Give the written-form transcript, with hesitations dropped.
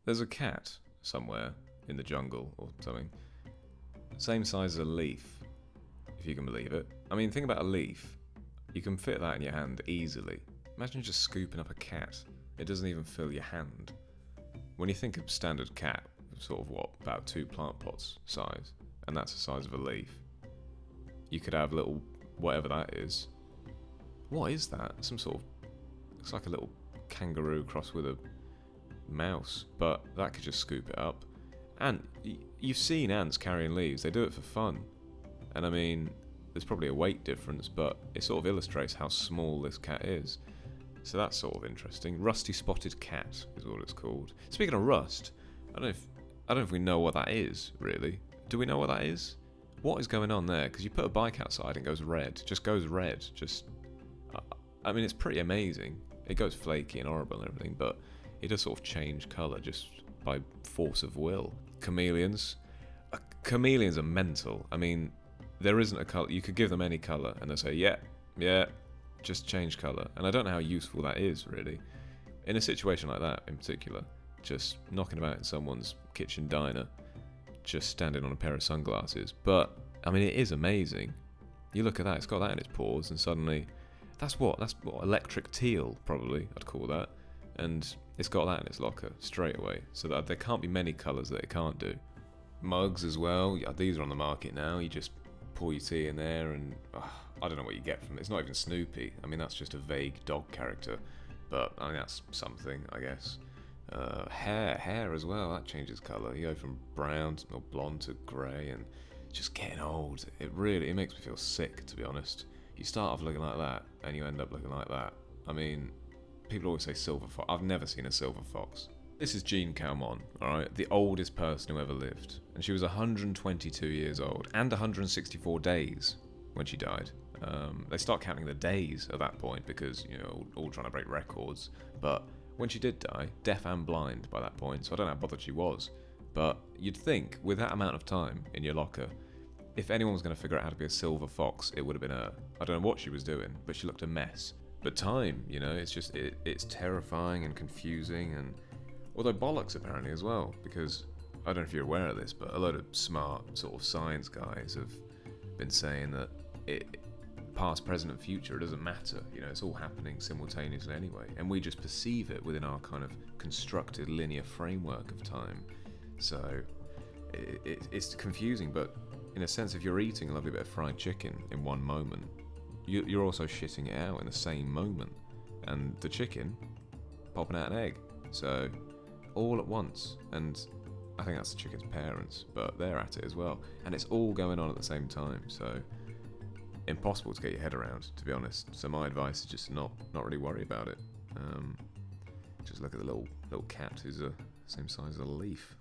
there's a cat somewhere in the jungle or something, same size as a leaf, if you can believe it. I mean, think about a leaf. You can fit that in your hand easily. Imagine just scooping up a cat. It doesn't even fill your hand. When you think of standard cat, sort of what, about 2 plant pots size, and that's the size of a leaf. You could have little, whatever that is. What is that? Some sort of, looks like a little kangaroo crossed with a mouse, but that could just scoop it up. And you've seen ants carrying leaves, they do it for fun. And I mean, there's probably a weight difference, but it sort of illustrates how small this cat is. So that's sort of interesting. Rusty spotted cat is what it's called. Speaking of rust, I don't know if we know what that is, really. Do we know what that is? What is going on there? Because you put a bike outside and it goes red. Just goes red. I mean, it's pretty amazing. It goes flaky and horrible and everything, but it does sort of change colour just by force of will. Chameleons. Chameleons are mental. I mean, there isn't a colour. You could give them any colour and they'll say, yeah, just change colour. And I don't know how useful that is, really. In a situation like that, in particular, just knocking about in someone's kitchen diner, just standing on a pair of sunglasses. But, I mean, it is amazing. You look at that, it's got that in its paws, and suddenly, that's what, electric teal, probably, I'd call that. And it's got that in its locker, straight away. So that there can't be many colours that it can't do. Mugs as well, yeah, these are on the market now. You just pour your tea in there and, I don't know what you get from it. It's not even Snoopy. I mean, that's just a vague dog character. But, I mean, that's something, I guess. Hair as well, that changes colour. You go from brown or blonde to grey, and just getting old. It makes me feel sick, to be honest. You start off looking like that, and you end up looking like that. I mean, people always say silver fox. I've never seen a silver fox. This is Jean Calment, alright? The oldest person who ever lived. And she was 122 years old, and 164 days when she died. They start counting the days at that point, because, you know, all trying to break records. But when she did die, deaf and blind by that point, so I don't know how bothered she was. But you'd think, with that amount of time in your locker, if anyone was going to figure out how to be a silver fox, it would have been her. I don't know what she was doing, but she looked a mess. But time, you know, it's just, it's terrifying and confusing, and although bollocks apparently as well, because I don't know if you're aware of this, but a load of smart sort of science guys have been saying that past, present and future, it doesn't matter, you know, it's all happening simultaneously anyway, and we just perceive it within our kind of constructed linear framework of time. So it's confusing, but in a sense, if you're eating a lovely bit of fried chicken in one moment, you're also shitting it out in the same moment, and the chicken popping out an egg, so all at once. And I think that's the chicken's parents, but they're at it as well, and it's all going on at the same time, so impossible to get your head around, to be honest. So my advice is just not really worry about it. Just look at the little cat who's the same size as a leaf.